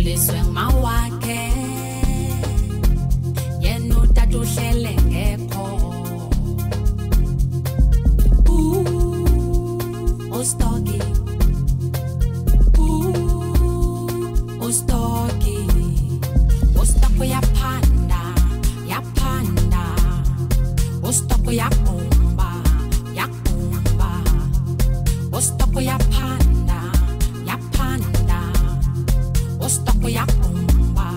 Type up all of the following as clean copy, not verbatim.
ukhuliswe ngawakhe yena utata uhlele ngekho Ostoki Ostoki Ostoko yaphanda Ostoko yakumba Ostoko yaphanda Ostoko yakumba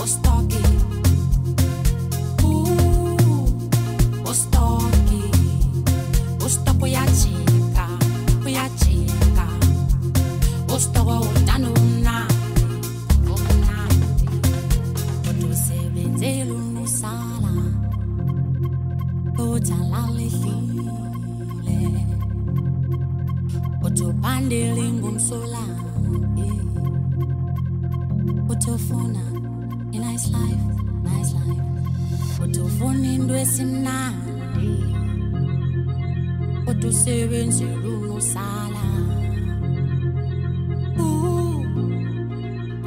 Ostoki Ostoki Ostoko yachika Ostoko utano umnandi Udusebenzela umusala Utalalihlile Utupandile ngumsolami Utufuna a nice life Utufuna into esimnandi Udusebenzela umusala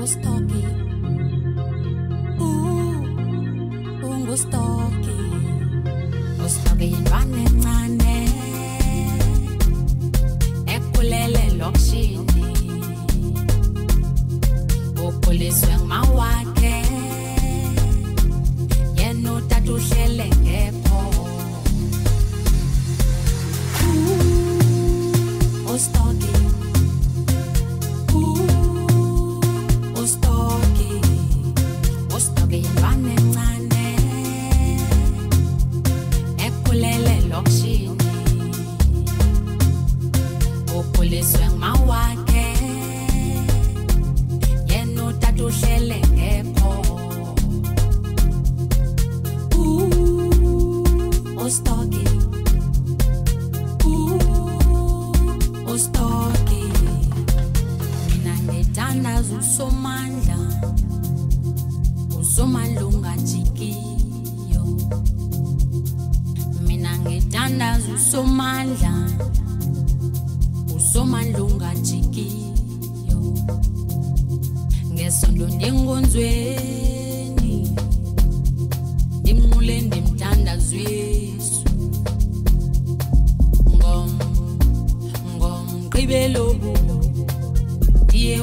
Ostoki Ungustoki Ostoki yintwana encane ekhulele lokishini ukhuliswe ngawakhe yena utata uhlele ngekho Ostoki Ostoki yintwana encane ekhulele lokishini ukhuliswe ngawakhe yena utata uhlele ngekho Ostoki Ostoki mina ngithanda usomandla ungajikiyo mina ngithanda usomandla ungajikiyo ngesonto ndengonzweni ndimnqule ndimthandazwesu ngomgqibelo ndiye